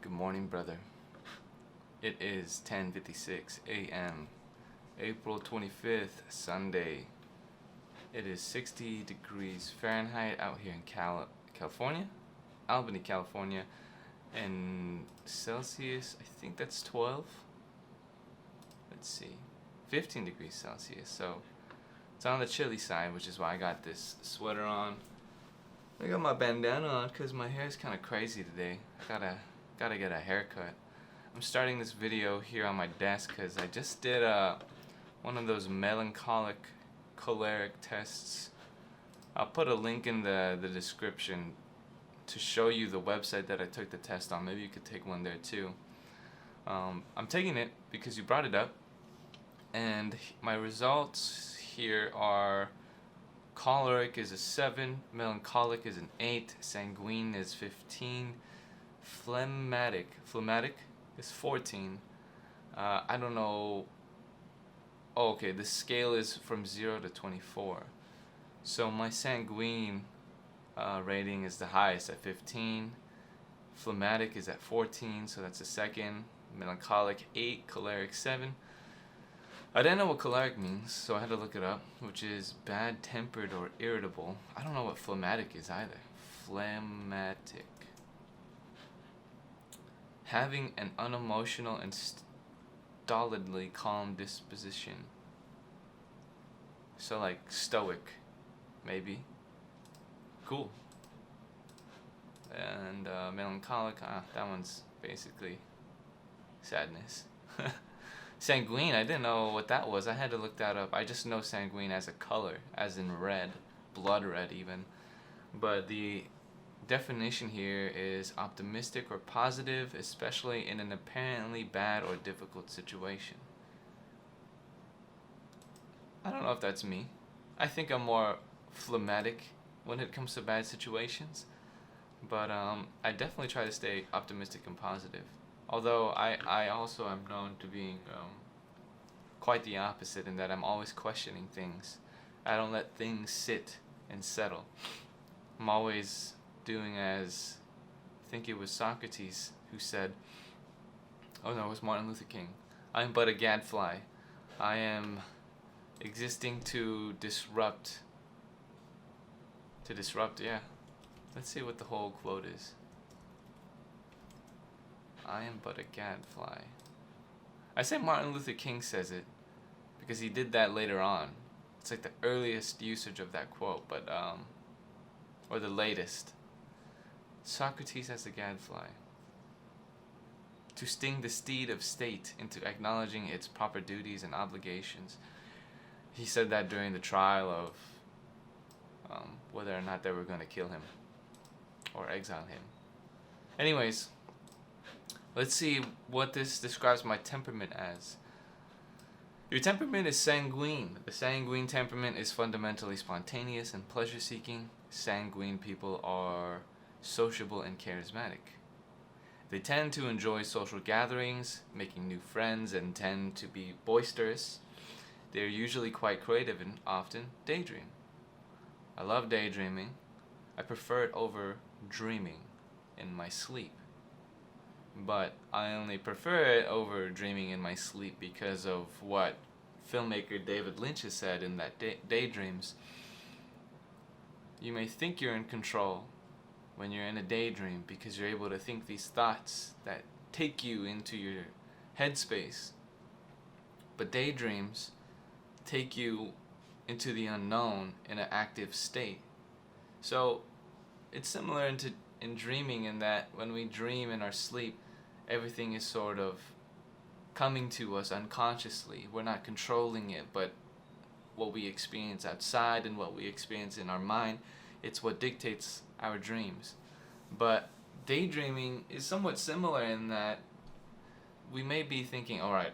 Good morning, brother. It is 10:56 a.m. April 25th, Sunday. It is 60 degrees Fahrenheit out here in California, Albany, California, and Celsius, I think that's 12. Let's see, 15 degrees Celsius. So it's on the chilly side, which is why I got this sweater on. I got my bandana on because my hair is kind of crazy today. Gotta get a haircut. I'm starting this video here on my desk because I just did one of those melancholic choleric tests. I'll put a link in the description to show you the website that I took the test on. Maybe you could take one there too. I'm taking it because you brought it up, and my results here are: choleric is a 7, melancholic is an 8, sanguine is 15, phlegmatic is 14. I don't know. Oh, okay, the scale is from 0 to 24. So my sanguine rating is the highest at 15. Phlegmatic is at 14, so that's the second. Melancholic 8, choleric 7. I didn't know what choleric means, so I had to look it up, which is bad-tempered or irritable. I don't know what phlegmatic is either. Phlegmatic. Having an unemotional and stolidly calm disposition. So like stoic, maybe. Cool. And melancholic, that one's basically sadness. Sanguine, I didn't know what that was. I had to look that up. I just know sanguine as a color, as in red, blood red even. But the definition here is optimistic or positive, especially in an apparently bad or difficult situation. I don't know if that's me. I think I'm more phlegmatic when it comes to bad situations. But I definitely try to stay optimistic and positive. Although I also am known to being quite the opposite in that I'm always questioning things. I don't let things sit and settle. I'm always doing as, I think it was Socrates who said, oh no, it was Martin Luther King, I am but a gadfly. I am existing to disrupt, yeah. Let's see what the whole quote is. I am but a gadfly. I say Martin Luther King says it because he did that later on. It's like the earliest usage of that quote, but or the latest. Socrates as the gadfly. To sting the steed of state into acknowledging its proper duties and obligations. He said that during the trial of whether or not they were going to kill him or exile him. Anyways, let's see what this describes my temperament as. Your temperament is sanguine. The sanguine temperament is fundamentally spontaneous and pleasure-seeking. Sanguine people are sociable and charismatic. They tend to enjoy social gatherings, making new friends, and tend to be boisterous. They are usually quite creative and often daydream. I love daydreaming. I prefer it over dreaming in my sleep. But I only prefer it over dreaming in my sleep because of what filmmaker David Lynch has said in that Daydreams. You may think you're in control when you're in a daydream because you're able to think these thoughts that take you into your headspace. But daydreams take you into the unknown in an active state. So it's similar in dreaming in that when we dream in our sleep, everything is sort of coming to us unconsciously. We're not controlling it, but what we experience outside and what we experience in our mind, it's what dictates our dreams. But daydreaming is somewhat similar in that we may be thinking, all right,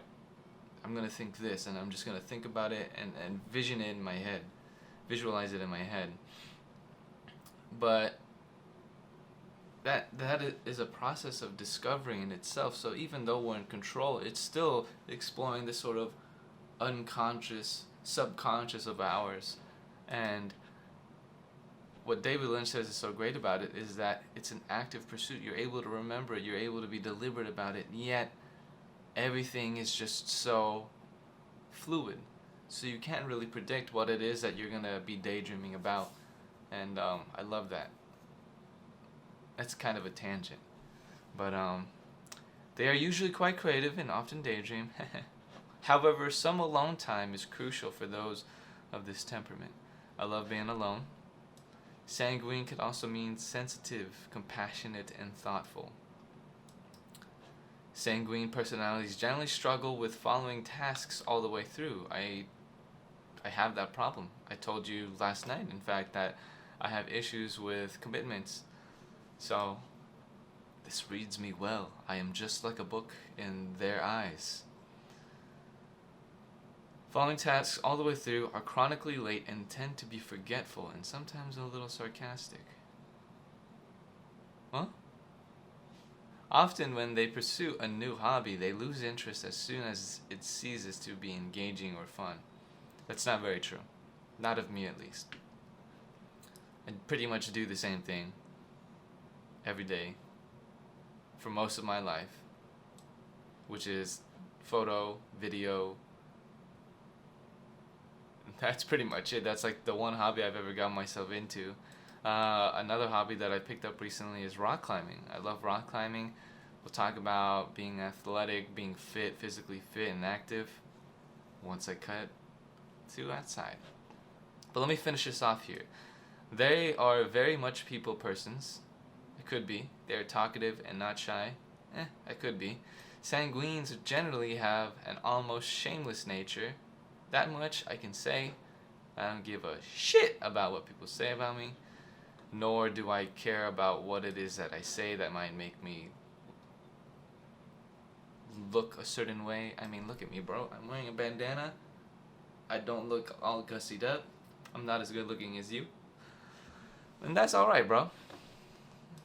I'm going to think this, and I'm just going to think about it and vision it in my head, visualize it in my head. But that is a process of discovery in itself. So even though we're in control, it's still exploring this sort of unconscious, subconscious of ours. And what David Lynch says is so great about it is that it's an active pursuit. You're able to remember it, you're able to be deliberate about it, and yet everything is just so fluid. So you can't really predict what it is that you're going to be daydreaming about. And I love that. That's kind of a tangent. But they are usually quite creative and often daydream. However, some alone time is crucial for those of this temperament. I love being alone. Sanguine could also mean sensitive, compassionate, and thoughtful. Sanguine personalities generally struggle with following tasks all the way through. I have that problem. I told you last night, in fact, that I have issues with commitments. So, this reads me well. I am just like a book in their eyes. Following tasks all the way through are chronically late and tend to be forgetful and sometimes a little sarcastic. Huh? Often when they pursue a new hobby, they lose interest as soon as it ceases to be engaging or fun. That's not very true. Not of me, at least. I pretty much do the same thing every day for most of my life, which is photo, video. That's pretty much it. That's like the one hobby I've ever gotten myself into. Another hobby that I picked up recently is rock climbing. I love rock climbing. We'll talk about being athletic, being fit, physically fit and active once I cut to that side. But let me finish this off here. They are very much people persons. It could be. They're talkative and not shy. It could be. Sanguines generally have an almost shameless nature. That much I can say. I don't give a shit about what people say about me, nor do I care about what it is that I say that might make me look a certain way. I mean, look at me, bro. I'm wearing a bandana. I don't look all gussied up. I'm not as good looking as you. And that's alright, bro.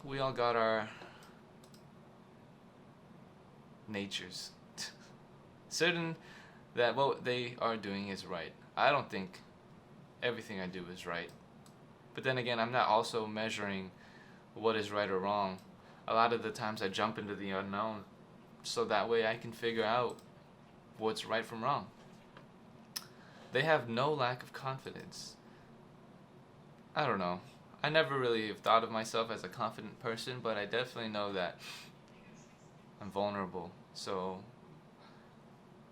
We all got our natures. Certain that what they are doing is right. I don't think everything I do is right. But then again, I'm not also measuring what is right or wrong. A lot of the times I jump into the unknown so that way I can figure out what's right from wrong. They have no lack of confidence. I don't know. I never really have thought of myself as a confident person, but I definitely know that I'm vulnerable. So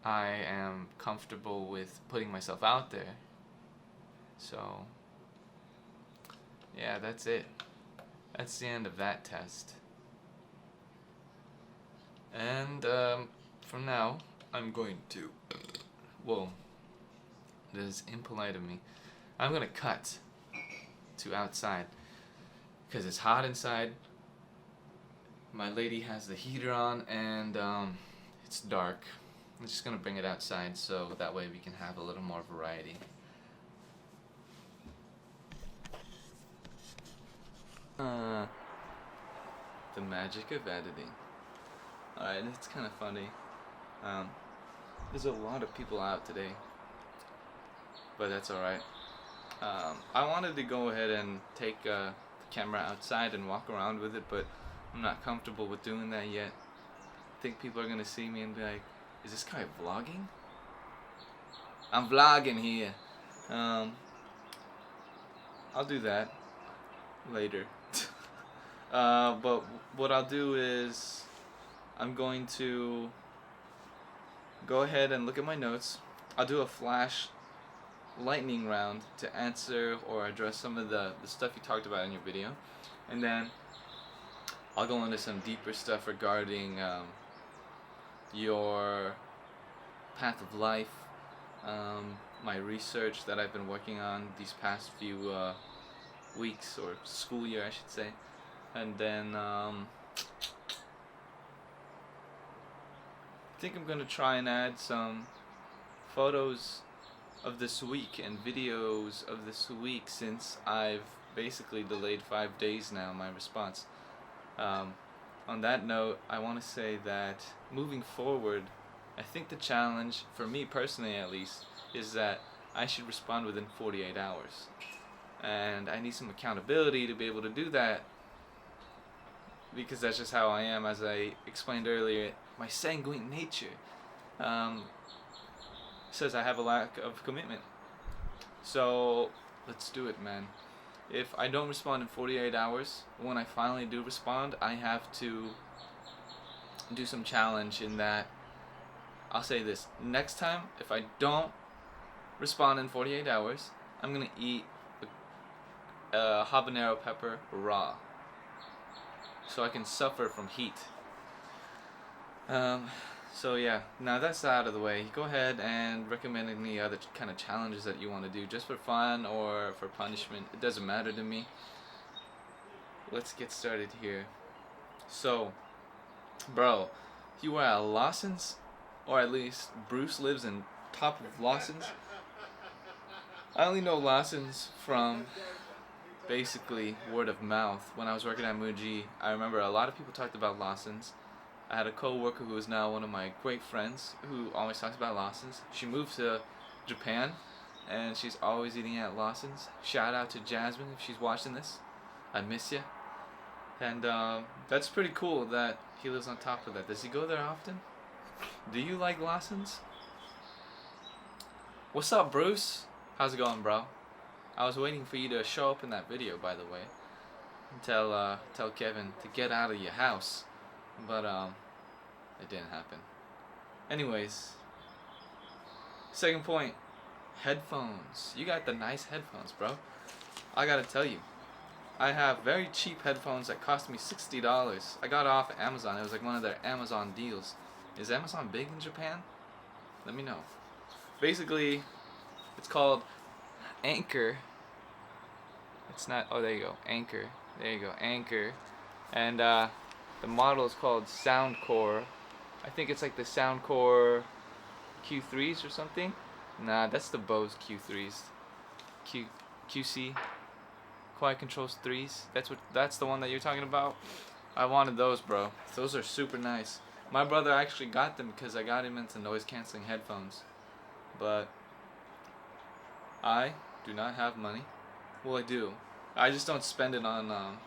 I am comfortable with putting myself out there. So yeah, that's it. That's the end of that test. And from now, I'm going to, whoa, that is impolite of me. I'm going to cut to outside because it's hot inside. My lady has the heater on and it's dark. I'm just going to bring it outside so that way we can have a little more variety. The magic of editing. Alright, it's kind of funny. There's a lot of people out today, but that's alright. I wanted to go ahead and take the camera outside and walk around with it, but I'm not comfortable with doing that yet. I think people are going to see me and be like, is this guy vlogging? I'm vlogging here. I'll do that later. But what I'll do is I'm going to go ahead and look at my notes. I'll do a flash lightning round to answer or address some of the stuff you talked about in your video, and then I'll go into some deeper stuff regarding your path of life, my research that I've been working on these past few weeks, or school year I should say, and then I think I'm going to try and add some photos of this week and videos of this week, since I've basically delayed 5 days now my response. On that note, I want to say that moving forward, I think the challenge, for me personally at least, is that I should respond within 48 hours. and I need some accountability to be able to do that, because that's just how I am. As I explained earlier, my sanguine nature um, says I have a lack of commitment. So let's do it, man. If I don't respond in 48 hours, when I finally do respond, I have to do some challenge in that. I'll say this: next time, if I don't respond in 48 hours, I'm gonna eat a habanero pepper raw, so I can suffer from heat. So yeah, now that's out of the way. Go ahead and recommend any other kind of challenges that you want to do, just for fun or for punishment. It doesn't matter to me. Let's get started here. So, bro, you are at Lawson's, or at least Bruce lives in top of Lawson's. I only know Lawson's from basically word of mouth. When I was working at Muji, I remember a lot of people talked about Lawson's. I had a co-worker who is now one of my great friends who always talks about Lawson's. She moved to Japan and she's always eating at Lawson's. Shout out to Jasmine if she's watching this. I miss you. And that's pretty cool that he lives on top of that. Does he go there often? Do you like Lawson's? What's up, Bruce? How's it going, bro? I was waiting for you to show up in that video, by the way. And tell Kevin to get out of your house. But it didn't happen. Anyways, second point, headphones. You got the nice headphones, bro. I gotta tell you, I have very cheap headphones that cost me $60. I got it off of Amazon. It was like one of their Amazon deals. Is Amazon big in Japan? Let me know. Basically, it's called Anchor. It's not. Oh, there you go. Anchor. There you go. Anchor. And the model is called Soundcore. I think it's like the Soundcore Q3s or something. Nah, that's the Bose Q3s. QC. Quiet Controls 3s. That's the one that you're talking about. I wanted those, bro. Those are super nice. My brother actually got them because I got him into noise canceling headphones. But I do not have money. Well, I do. I just don't spend it on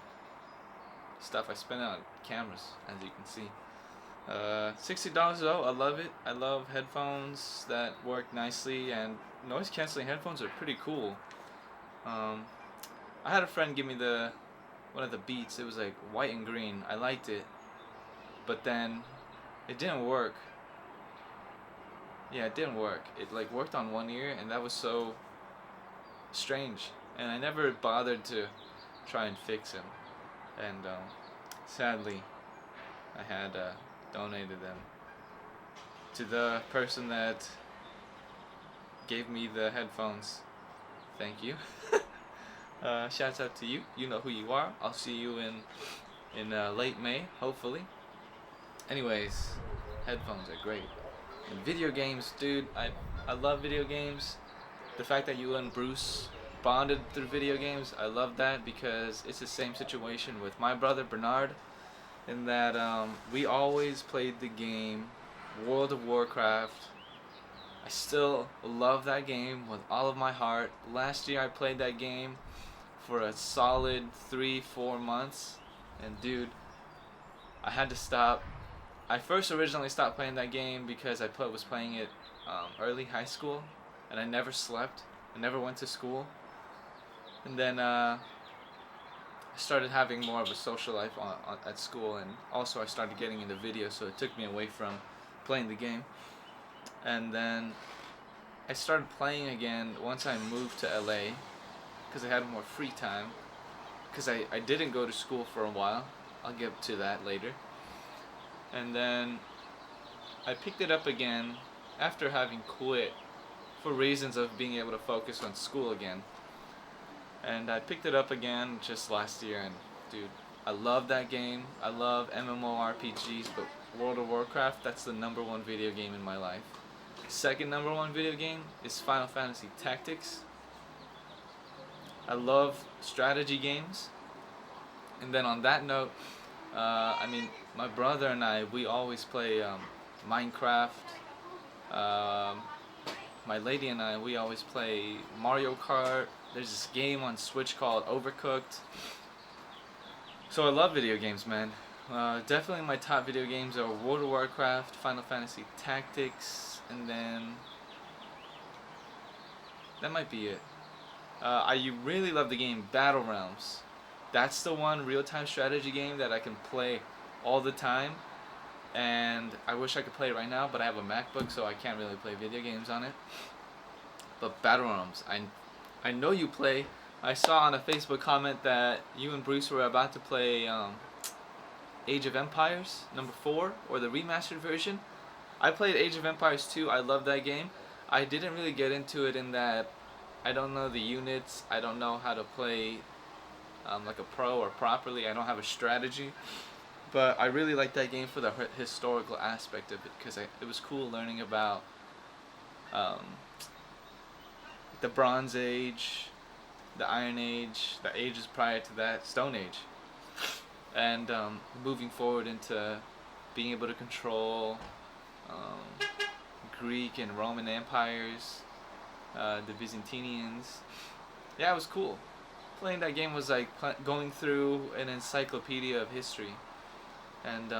stuff. I spend it on cameras, as you can see. $60 though. I love it. I love headphones that work nicely, and noise canceling headphones are pretty cool. I had a friend give me one of the Beats. It was like white and green. I liked it, but then it didn't work. Yeah, it didn't work. It like worked on one ear, and that was so strange. And I never bothered to try and fix him. And sadly, I had donated them to the person that gave me the headphones. Thank you. Shouts out to you. You know who you are. I'll see you in late May, hopefully. Anyways, headphones are great. And video games, dude. I love video games. The fact that you and Bruce bonded through video games, I love that, because it's the same situation with my brother Bernard, in that we always played the game World of Warcraft. I still love that game with all of my heart. Last year I played that game for a solid 3-4 months, and dude, I had to stop. I first originally stopped playing that game because I was playing it early high school, and I never slept. I never went to school. And then I started having more of a social life at school, and also I started getting into video, so it took me away from playing the game. And then I started playing again once I moved to LA, because I had more free time, because I didn't go to school for a while. I'll get to that later. And then I picked it up again after having quit for reasons of being able to focus on school again. And I picked it up again just last year, and dude, I love that game. I love MMORPGs, but World of Warcraft, that's the #1 video game in my life. Second #1 video game is Final Fantasy Tactics. I love strategy games. And then on that note, my brother and I, we always play Minecraft. My lady and I, we always play Mario Kart, There's this game on Switch called Overcooked. So I love video games, man. Definitely my top video games are World of Warcraft, Final Fantasy Tactics, and then that might be it. I really love the game Battle Realms. That's the one real-time strategy game that I can play all the time. And I wish I could play it right now, but I have a MacBook, so I can't really play video games on it. But Battle Realms, I know you play. I saw on a Facebook comment that you and Bruce were about to play Age of Empires #4, or the remastered version. I played Age of Empires 2. I love that game. I didn't really get into it in that I don't know the units. I don't know how to play like a pro or properly. I don't have a strategy. But I really like that game for the historical aspect of it, because it was cool learning about the Bronze Age, the Iron Age, the ages prior to that, Stone Age, and moving forward into being able to control Greek and Roman empires, the Byzantinians. Yeah, it was cool. Playing that game was like going through an encyclopedia of history. And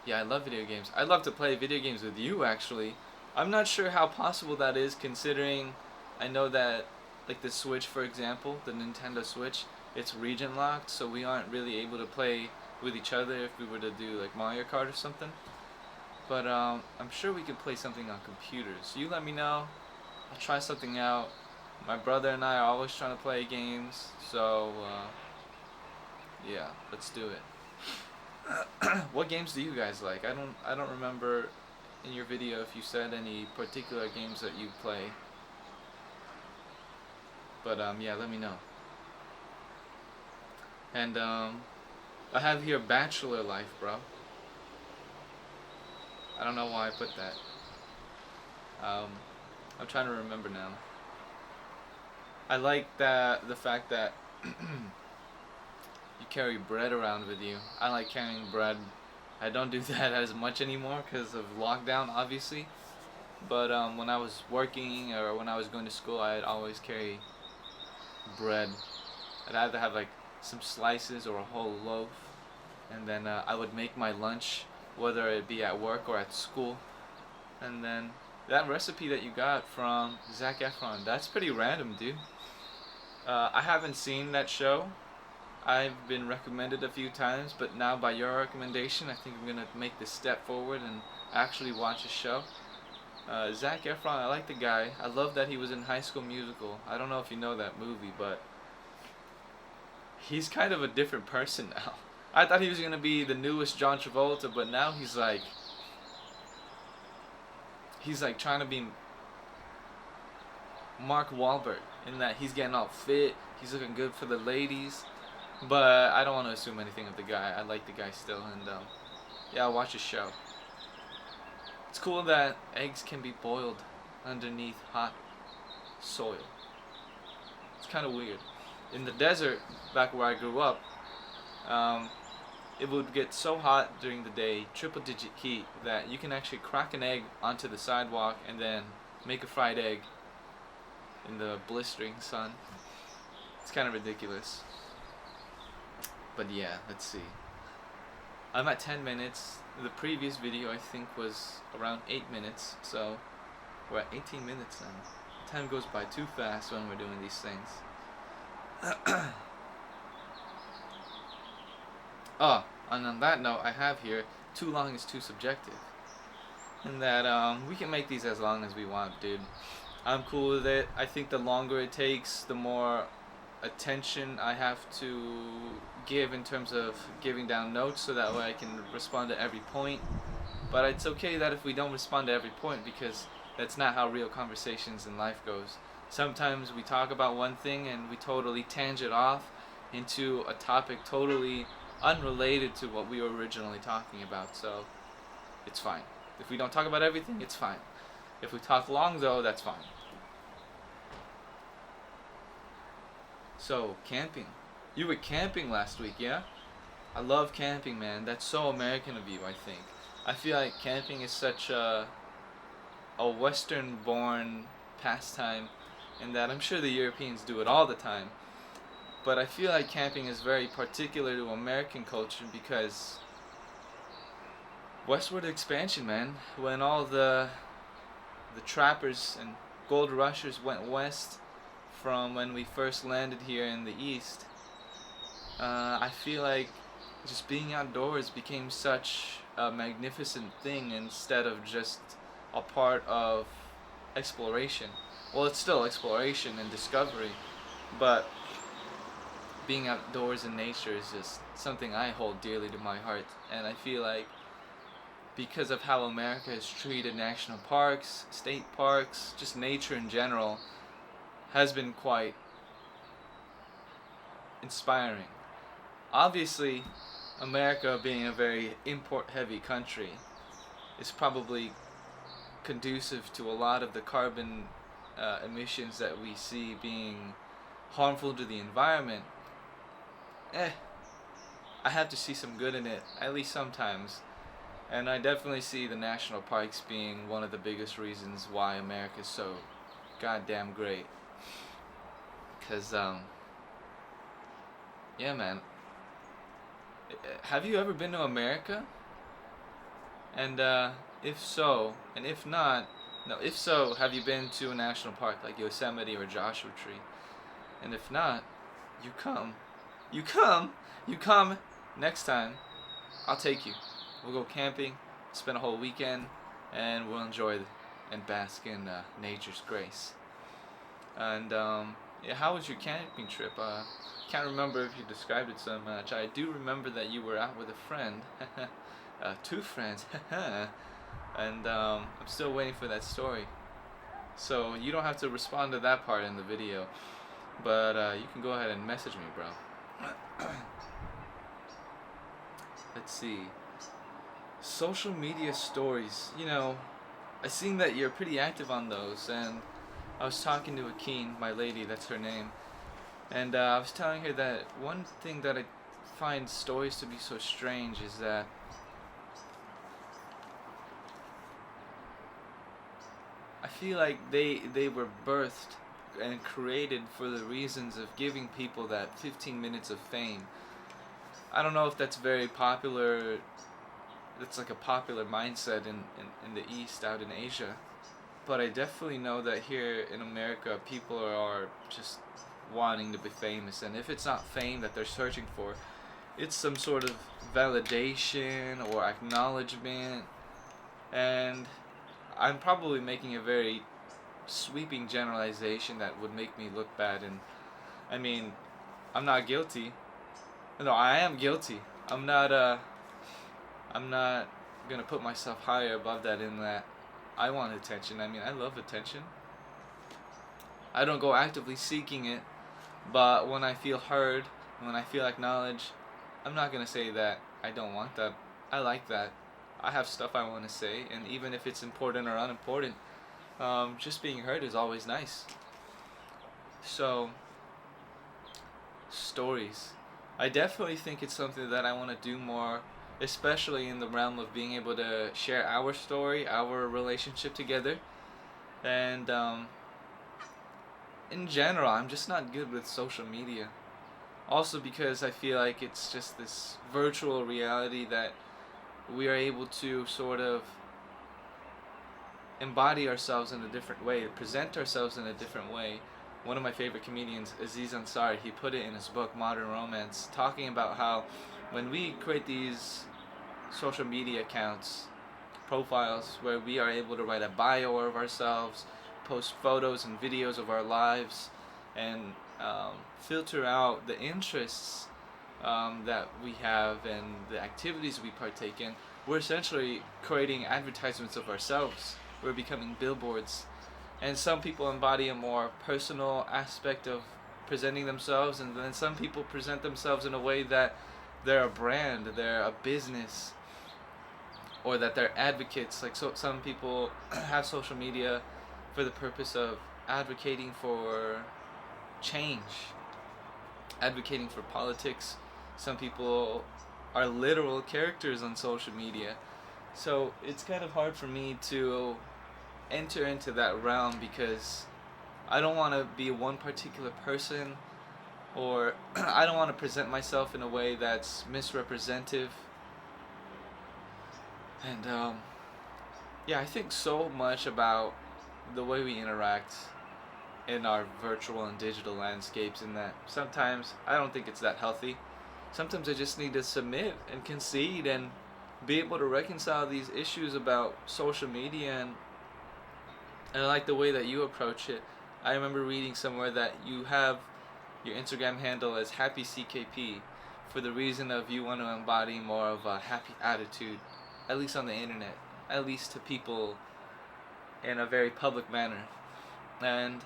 yeah, I love video games. I'd love to play video games with you, actually. I'm not sure how possible that is, considering I know that, like the Switch, for example, the Nintendo Switch, it's region locked, so we aren't really able to play with each other if we were to do like Mario Kart or something. But I'm sure we could play something on computers. You let me know. I'll try something out. My brother and I are always trying to play games, so yeah, let's do it. What games do you guys like? I don't remember in your video if you said any particular games that you play. But yeah, let me know. And I have here Bachelor Life, bro. I don't know why I put that. I'm trying to remember now. I like the fact that you carry bread around with you. I like carrying bread. I don't do that as much anymore because of lockdown, obviously. But when I was working or when I was going to school, I'd always carry bread. I'd either have like some slices or a whole loaf, and then I would make my lunch, whether it be at work or at school. And then that recipe that you got from Zac Efron, that's pretty random, dude. I haven't seen that show. I've been recommended a few times, but now by your recommendation, I think I'm gonna make this step forward and actually watch a show. Zac Efron, I like the guy. I love that he was in High School Musical. I don't know if you know that movie, but he's kind of a different person now. I thought he was gonna be the newest John Travolta, but now he's like trying to be Mark Wahlberg, in that he's getting all fit, he's looking good for the ladies. But I don't want to assume anything of the guy. I like the guy still, and yeah, I'll watch his show. It's cool that eggs can be boiled underneath hot soil. It's kind of weird. In the desert, back where I grew up, it would get so hot during the day, triple-digit heat, that you can actually crack an egg onto the sidewalk and then make a fried egg in the blistering sun. It's kind of ridiculous. But yeah, let's see. I'm at 10 minutes. The previous video I think was around 8 minutes, so we're at 18 minutes now. Time goes by too fast when we're doing these things. Oh, and on that note, I have here, too long is too subjective. And that we can make these as long as we want, dude. I'm cool with it. I think the longer it takes, the more attention I have to give in terms of giving down notes, so that way I can respond to every point. But it's okay that if we don't respond to every point, because that's not how real conversations in life goes. Sometimes we talk about one thing and we totally tangent off into a topic totally unrelated to what we were originally talking about, so it's fine. If we don't talk about everything, it's fine. If we talk long though, that's fine. So, camping. You were camping last week, yeah? I love camping, man. That's so American of you, I think. I feel like camping is such a Western-born pastime and that I'm sure the Europeans do it all the time. But I feel like camping is very particular to American culture because westward expansion, man. When all the trappers and gold rushers went west from when we first landed here in the east, I feel like just being outdoors became such a magnificent thing instead of just a part of exploration. Well, it's still exploration and discovery, but being outdoors in nature is just something I hold dearly to my heart. And I feel like because of how America has treated national parks, state parks, just nature in general, has been quite inspiring. Obviously, America being a very import-heavy country is probably conducive to a lot of the carbon emissions that we see being harmful to the environment. I have to see some good in it, at least sometimes. And I definitely see the national parks being one of the biggest reasons why America is so goddamn great. Cause yeah, man. Have you ever been to America? And if so, and if not, no, if so, have you been to a national park like Yosemite or Joshua Tree? And if not, you come. You come. You come next time. I'll take you. We'll go camping, spend a whole weekend, and we'll enjoy and bask in nature's grace. And yeah, how was your camping trip? Can't remember if you described it so much. I do remember that you were out with a friend, 2 friends, and I'm still waiting for that story. So you don't have to respond to that part in the video, but you can go ahead and message me, bro. Let's see. Social media stories. You know, I seen that you're pretty active on those, and I was talking to Akeen, my lady, that's her name, and I was telling her that one thing that I find stories to be so strange is that I feel like they were birthed and created for the reasons of giving people that 15 minutes of fame. I don't know if that's very popular. It's like a popular mindset in the East, out in Asia. But I definitely know that here in America, people are just wanting to be famous. And if it's not fame that they're searching for, it's some sort of validation or acknowledgement. And I'm probably making a very sweeping generalization that would make me look bad. And I mean, I'm not guilty. No, I am guilty. I'm not gonna put myself higher above that in that I want attention. I mean, I love attention. I don't go actively seeking it, but when I feel heard, when I feel acknowledged, I'm not gonna say that I don't want that. I like that. I have stuff I want to say, and even if it's important or unimportant, just being heard is always nice. So, stories. I definitely think it's something that I want to do more, especially in the realm of being able to share our story, our relationship together. And in general, I'm just not good with social media. Also because I feel like it's just this virtual reality that we are able to sort of embody ourselves in a different way, present ourselves in a different way. One of my favorite comedians, Aziz Ansari, he put it in his book, Modern Romance, talking about how when we create these social media accounts, profiles, where we are able to write a bio of ourselves, post photos and videos of our lives, and filter out the interests that we have and the activities we partake in, we're essentially creating advertisements of ourselves. We're becoming billboards. And some people embody a more personal aspect of presenting themselves, and then some people present themselves in a way that they're a brand, they're a business, or that they're advocates. Like, so some people have social media for the purpose of advocating for change, advocating for politics. Some people are literal characters on social media. So it's kind of hard for me to enter into that realm because I don't want to be one particular person, or I don't want to present myself in a way that's misrepresentative. And yeah, I think so much about the way we interact in our virtual and digital landscapes, in that sometimes I don't think it's that healthy. Sometimes I just need to submit and concede and be able to reconcile these issues about social media, and I like the way that you approach it. I remember reading somewhere that you have your Instagram handle as happy CKP for the reason of you want to embody more of a happy attitude, at least on the internet, at least to people in a very public manner. And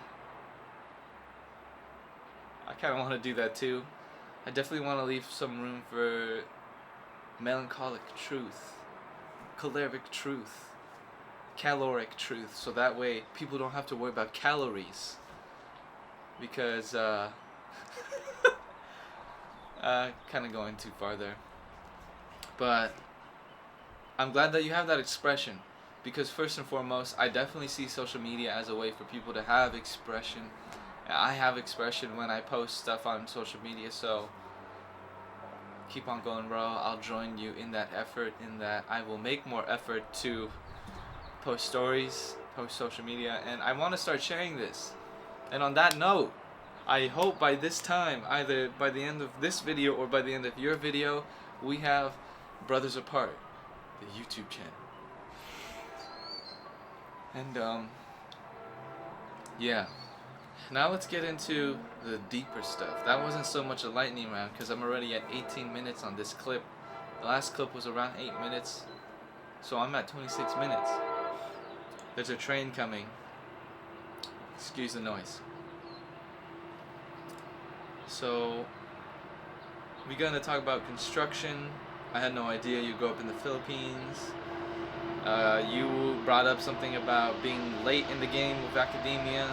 I kind of want to do that too. I definitely want to leave some room for melancholic truth, choleric truth, caloric truth, so that way people don't have to worry about calories. Because, kind of going too far there. But I'm glad that you have that expression, because first and foremost, I definitely see social media as a way for people to have expression. I have expression when I post stuff on social media, so keep on going, bro. I'll join you in that effort, in that I will make more effort to post stories, post social media, and I want to start sharing this. And on that note, I hope by this time, either by the end of this video or by the end of your video, we have Brothers Apart, the YouTube channel. And yeah. Now let's get into the deeper stuff. That wasn't so much a lightning round because I'm already at 18 minutes on this clip. The last clip was around 8 minutes, so I'm at 26 minutes. There's a train coming. Excuse the noise. So, we're going to talk about construction. I had no idea you grew up in the Philippines. You brought up something about being late in the game with academia.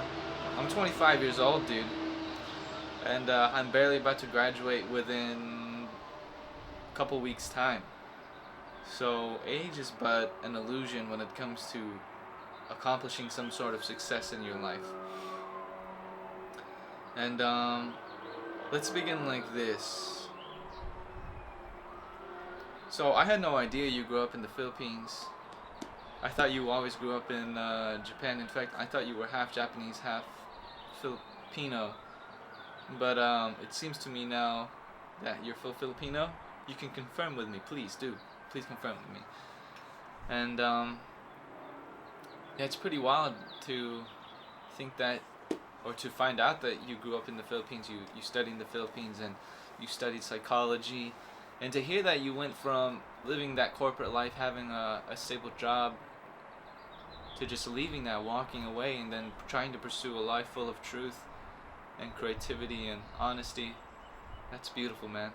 I'm 25 years old, dude, and I'm barely about to graduate within a couple weeks' time. So age is but an illusion when it comes to accomplishing some sort of success in your life. And let's begin like this. So I had no idea you grew up in the Philippines. I thought you always grew up in Japan. In fact, I thought you were half Japanese, half Filipino. But it seems to me now that you're full Filipino. You can confirm with me, please do. Please confirm with me. And yeah, it's pretty wild to think that, or to find out that you grew up in the Philippines. You studied in the Philippines and you studied psychology. And to hear that you went from living that corporate life, having a stable job, to just leaving that, walking away, and then trying to pursue a life full of truth and creativity and honesty. That's beautiful, man.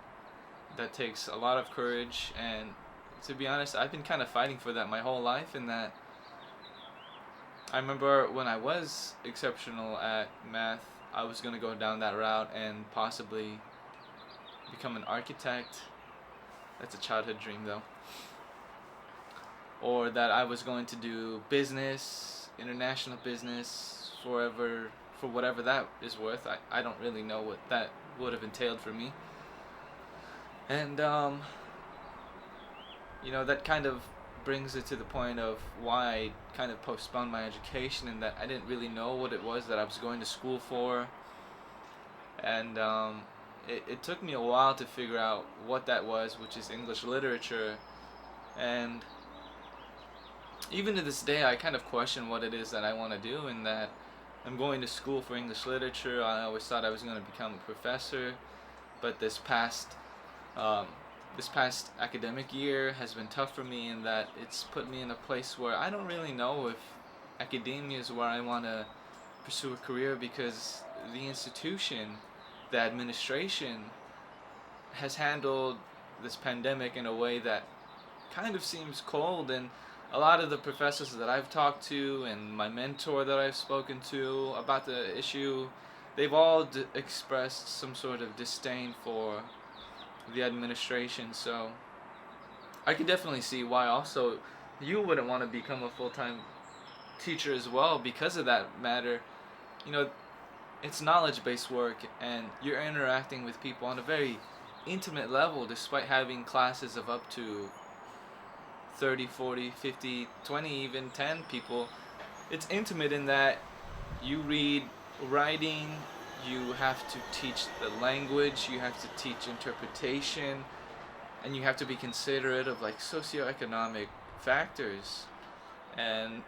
That takes a lot of courage, and to be honest, I've been kind of fighting for that my whole life. In that, I remember when I was exceptional at math, I was going to go down that route and possibly become an architect. That's a childhood dream, though. Or that I was going to do business, international business, for whatever that is worth. I don't really know what that would have entailed for me. And, that kind of brings it to the point of why I kind of postponed my education, and that I didn't really know what it was that I was going to school for. And it took me a while to figure out what that was, which is English literature. And even to this day, I kind of question what it is that I want to do, in that I'm going to school for English literature. I always thought I was going to become a professor, but this past academic year has been tough for me, in that it's put me in a place where I don't really know if academia is where I want to pursue a career, because the institution, the administration, has handled this pandemic in a way that kind of seems cold. And a lot of the professors that I've talked to and my mentor that I've spoken to about the issue, they've all expressed some sort of disdain for the administration. So I could definitely see why also you wouldn't want to become a full-time teacher as well, because of that matter. it's knowledge-based work, and you're interacting with people on a very intimate level, despite having classes of up to 30, 40, 50, 20, even 10 people. It's intimate in that you read writing, you have to teach the language, you have to teach interpretation, and you have to be considerate of like socioeconomic factors. And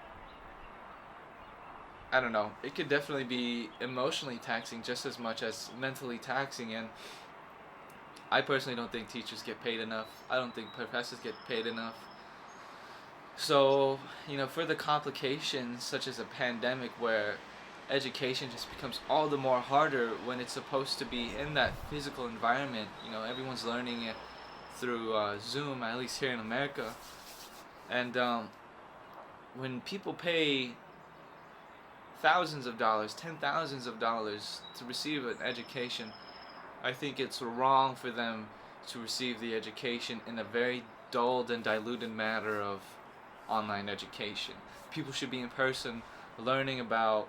I don't know, it could definitely be emotionally taxing just as much as mentally taxing. And I personally don't think teachers get paid enough. I don't think professors get paid enough. So, further complications such as a pandemic where education just becomes all the more harder when it's supposed to be in that physical environment. Everyone's learning it through Zoom, at least here in America. And when people pay thousands of dollars, $10,000s of dollars to receive an education, I think it's wrong for them to receive the education in a very dulled and diluted manner of online education. People should be in person learning about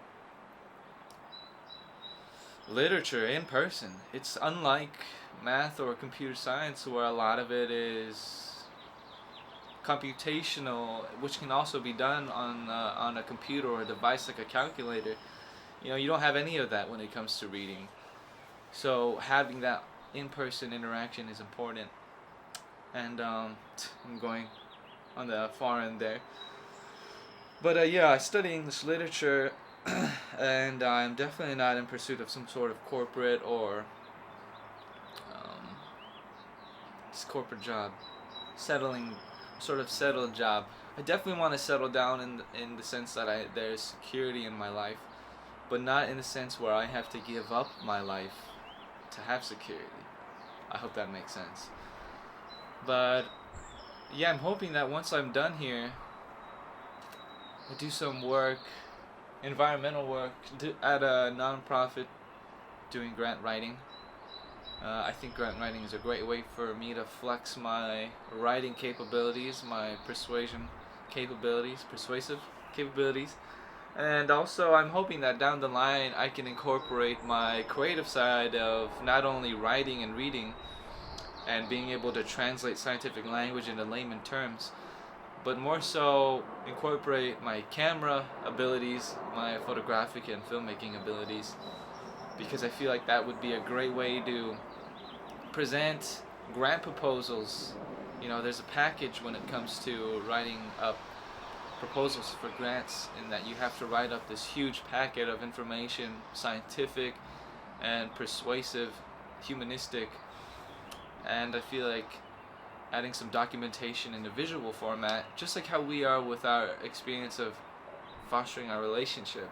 literature in person. It's unlike math or computer science, where a lot of it is computational, which can also be done on a computer or a device like a calculator. You don't have any of that when it comes to reading. So having that in-person interaction is important. And I'm going on the far end there. But yeah, I study English literature, and I'm definitely not in pursuit of some sort of corporate or corporate job, settled job. I definitely want to settle down in the sense that there's security in my life, but not in the sense where I have to give up my life to have security. I hope that makes sense. But yeah, I'm hoping that once I'm done here, I do some work, environmental work, at a non-profit doing grant writing. I think grant writing is a great way for me to flex my writing capabilities, my persuasive capabilities. And also, I'm hoping that down the line I can incorporate my creative side of not only writing and reading and being able to translate scientific language into layman terms, but more so incorporate my camera abilities, my photographic and filmmaking abilities, because I feel like that would be a great way to present grant proposals. There's a package when it comes to writing up proposals for grants, in that you have to write up this huge packet of information, scientific and persuasive, humanistic, and I feel like adding some documentation in a visual format, just like how we are with our experience of fostering our relationship,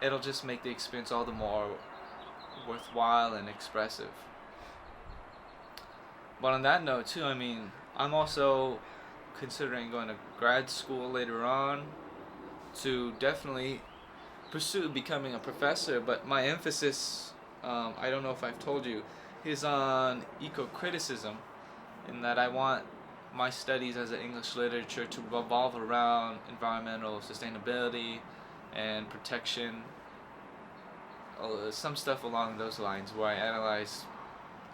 it'll just make the experience all the more worthwhile and expressive. But on that note too, I'm also considering going to grad school later on to definitely pursue becoming a professor, but my emphasis, I don't know if I've told you, is on eco-criticism, in that I want my studies as an English literature to revolve around environmental sustainability and protection, some stuff along those lines, where I analyze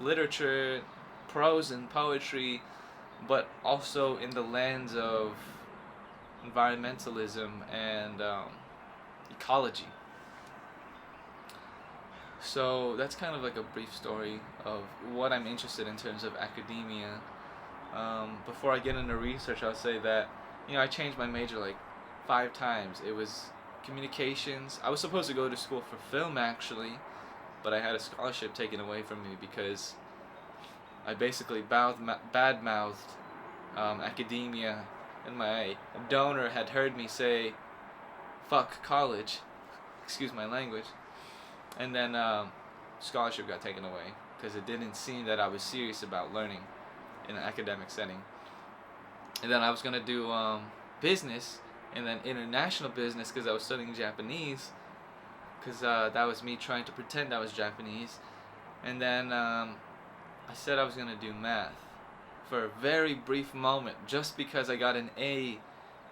literature, prose and poetry, but also in the lens of environmentalism and ecology. So that's kind of like a brief story of what I'm interested in terms of academia. Before I get into research, I'll say that I changed my major like 5 times. It was communications. I was supposed to go to school for film actually, but I had a scholarship taken away from me because I basically badmouthed academia, and my donor had heard me say "fuck college," excuse my language, and then scholarship got taken away because it didn't seem that I was serious about learning in an academic setting. And then I was gonna do business, and then international business because I was studying Japanese, because that was me trying to pretend I was Japanese. And then I said I was gonna do math for a very brief moment, just because I got an A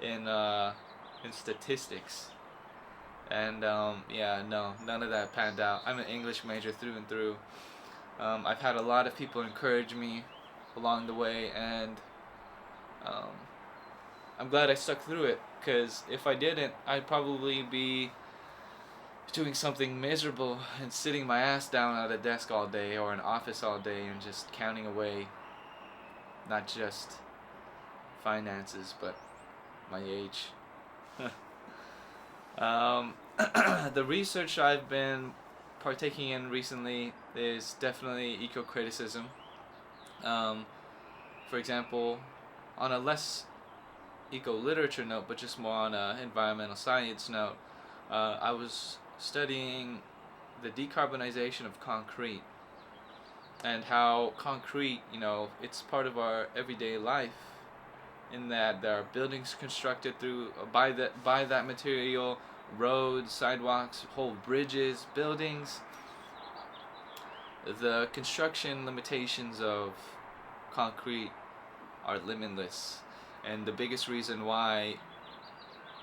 in statistics. And yeah, no, none of that panned out. I'm an English major through and through. I've had a lot of people encourage me along the way, and um, I'm glad I stuck through it, because if I didn't, I'd probably be doing something miserable and sitting my ass down at a desk all day or an office all day and just counting away not just finances but my age. um, the research I've been partaking in recently is definitely eco-criticism. Um, for example, on a less eco-literature note, but just more on a environmental science note, I was studying the decarbonization of concrete and how concrete, it's part of our everyday life, in that there are buildings constructed through by that material, roads, sidewalks, whole bridges, buildings. The construction limitations of concrete are limitless, and the biggest reason why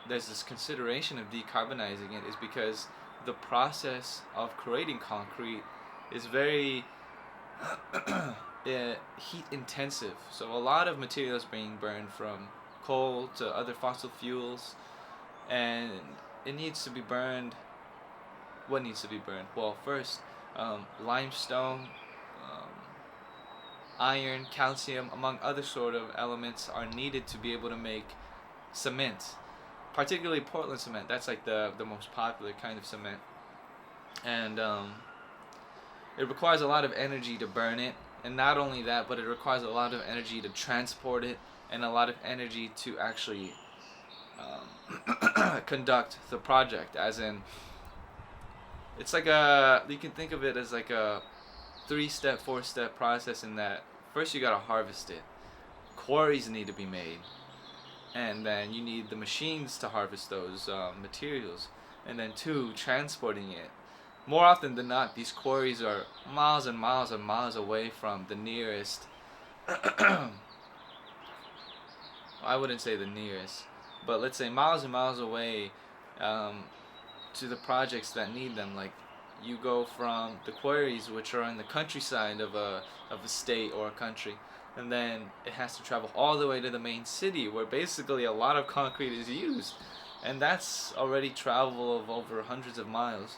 there's this consideration of decarbonizing it is because the process of creating concrete is very heat intensive. So a lot of material is being burned, from coal to other fossil fuels, and it needs to be burned. What needs to be burned? Well, first, limestone, um, iron, calcium, among other sort of elements, are needed to be able to make cement, particularly Portland cement. That's like the most popular kind of cement, and it requires a lot of energy to burn it, and not only that, but it requires a lot of energy to transport it, and a lot of energy to actually conduct the project. As in, it's like you can think of it as like a 3-step, 4-step process, in that first you gotta harvest it. Quarries need to be made, and then you need the machines to harvest those materials, and then 2, transporting it. More often than not, these quarries are miles and miles and miles away from the nearest I wouldn't say the nearest, but let's say miles and miles away to the projects that need them. Like, you go from the quarries, which are in the countryside of a state or a country, and then it has to travel all the way to the main city, where basically a lot of concrete is used, and that's already travel of over hundreds of miles.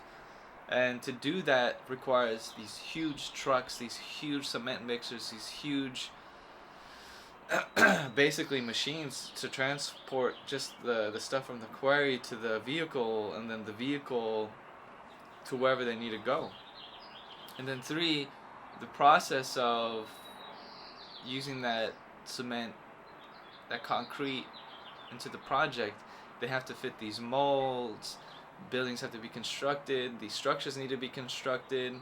And to do that requires these huge trucks, these huge cement mixers, these huge basically machines to transport just the stuff from the quarry to the vehicle, and then the vehicle to wherever they need to go. And then 3, the process of using that cement, that concrete, into the project. They have to fit these molds, buildings have to be constructed, these structures need to be constructed.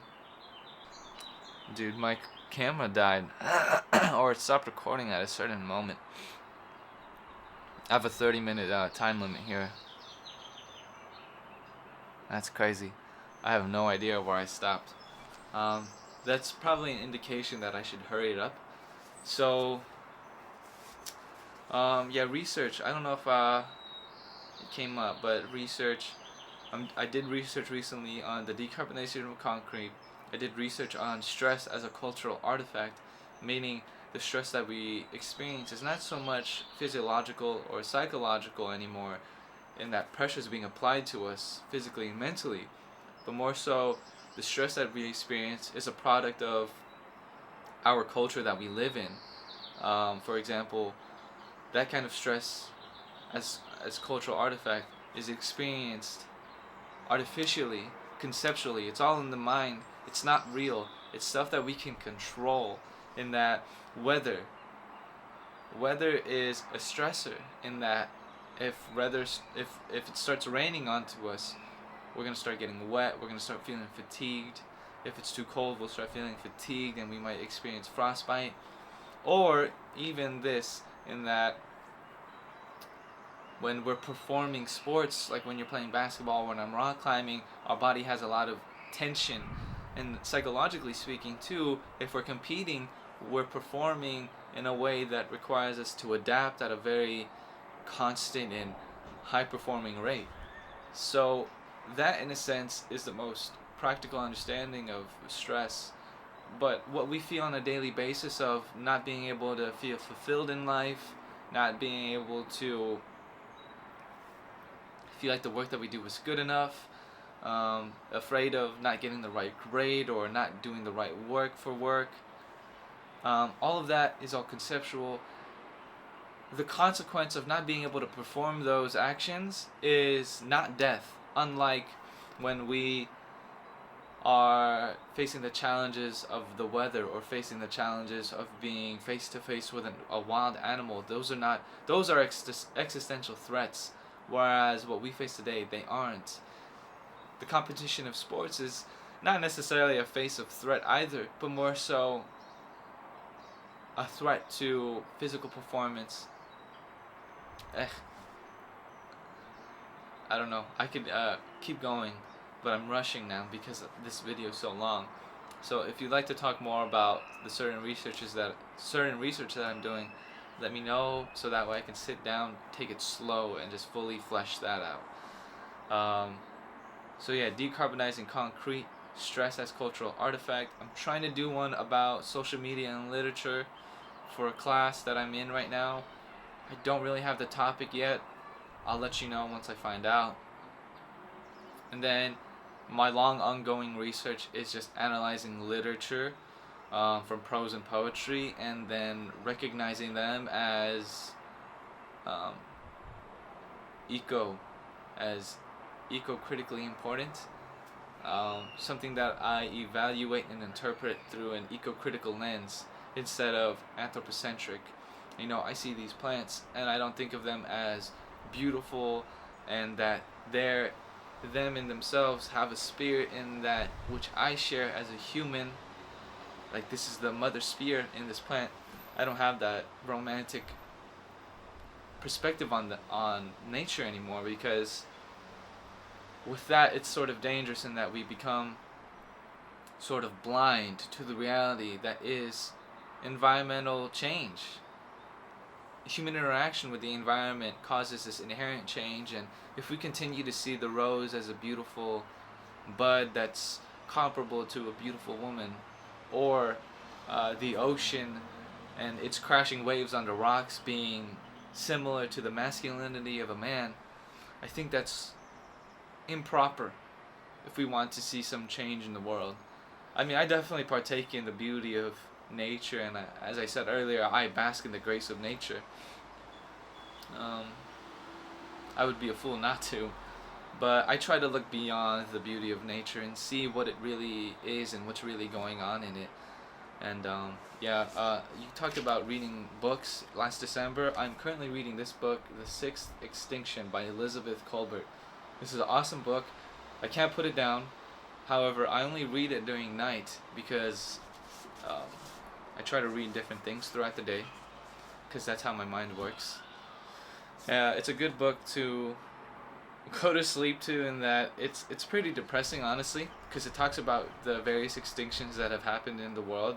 Dude, my camera died or it stopped recording at a certain moment. I have a 30-minute time limit here. That's crazy. I have no idea where I stopped. That's probably an indication that I should hurry it up. So, yeah, research. I don't know if it came up, but research. I did research recently on the decarbonization of concrete. I did research on stress as a cultural artifact, meaning the stress that we experience is not so much physiological or psychological anymore, in that pressure is being applied to us physically and mentally, but more so the stress that we experience is a product of our culture that we live in. For example, that kind of stress as cultural artifact is experienced artificially, conceptually. It's all in the mind. It's not real. It's stuff that we can control, in that weather is a stressor, in that if it starts raining onto us, we're going to start getting wet, we're going to start feeling fatigued. If it's too cold, we'll start feeling fatigued and we might experience frostbite. Or even this, in that when we're performing sports, like when you're playing basketball, when I'm rock climbing, our body has a lot of tension. And psychologically speaking too, if we're competing, we're performing in a way that requires us to adapt at a very constant and high performing rate. So that in a sense is the most practical understanding of stress. But what we feel on a daily basis of not being able to feel fulfilled in life, not being able to feel like the work that we do was good enough, afraid of not getting the right grade or not doing the right work for work, all of that is all conceptual. The consequence of not being able to perform those actions is not death, unlike when we are facing the challenges of the weather or facing the challenges of being face to face with a wild animal. Those are existential threats, whereas what we face today, they aren't. The competition of sports is not necessarily a face of threat either, but more so a threat to physical performance. I don't know. I could keep going, but I'm rushing now because this video is so long. So if you'd like to talk more about the certain research that I'm doing, let me know so that way I can sit down, take it slow, and just fully flesh that out. So yeah, decarbonizing concrete, stress as cultural artifact. I'm trying to do one about social media and literature for a class that I'm in right now. I don't really have the topic yet. I'll let you know once I find out. And then my long ongoing research is just analyzing literature from prose and poetry, and then recognizing them as eco-critically important. Something that I evaluate and interpret through an eco-critical lens instead of anthropocentric. I see these plants and I don't think of them as beautiful and that them in themselves have a spirit in that which I share as a human. Like, this is the mother spirit in this plant. I don't have that romantic perspective on nature anymore, because with that it's sort of dangerous in that we become sort of blind to the reality that is environmental change. Human interaction with the environment causes this inherent change, and if we continue to see the rose as a beautiful bud that's comparable to a beautiful woman, or the ocean and its crashing waves on the rocks being similar to the masculinity of a man, I think that's improper if we want to see some change in the world. I mean, I definitely partake in the beauty of nature, and as I said earlier, I bask in the grace of nature. I would be a fool not to, but I try to look beyond the beauty of nature and see what it really is and what's really going on in it. And you talked about reading books last December. I'm currently reading this book, The Sixth Extinction by Elizabeth Colbert. This is an awesome book. I can't put it down. However, I only read it during night because I try to read different things throughout the day, because that's how my mind works. It's a good book to go to sleep to, in that it's pretty depressing, honestly, because it talks about the various extinctions that have happened in the world,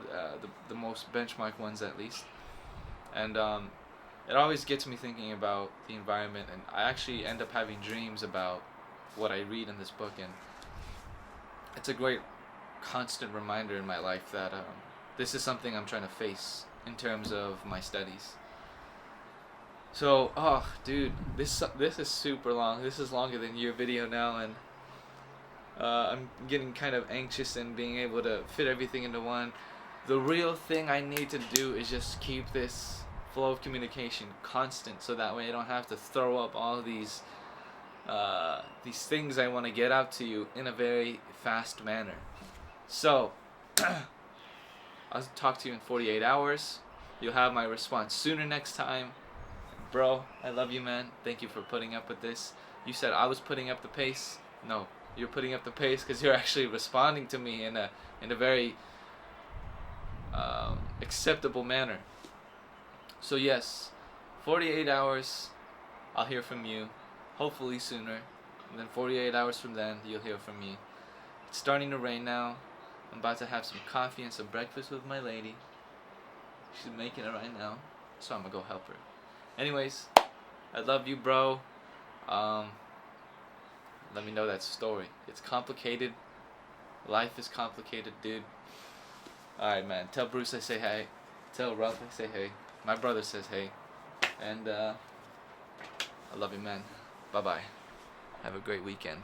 the most benchmark ones at least. And it always gets me thinking about the environment, and I actually end up having dreams about what I read in this book, and it's a great constant reminder in my life that this is something I'm trying to face in terms of my studies. So, dude, this is super long. This is longer than your video now, and I'm getting kind of anxious in being able to fit everything into one. The real thing I need to do is just keep this flow of communication constant, so that way I don't have to throw up all these things I want to get out to you in a very fast manner. So, I'll talk to you in 48 hours. You'll have my response sooner next time. Bro, I love you, man. Thank you for putting up with this. You said I was putting up the pace. No, you're putting up the pace because you're actually responding to me in a very acceptable manner. So yes, 48 hours, I'll hear from you. Hopefully sooner. And then 48 hours from then, you'll hear from me. It's starting to rain now. I'm about to have some coffee and some breakfast with my lady. She's making it right now, so I'm gonna go help her. Anyways, I love you, bro. Let me know that story. It's complicated. Life is complicated, dude. Alright, man. Tell Bruce I say hey. Tell Ralph I say hey. My brother says hey. And I love you, man. Bye bye. Have a great weekend.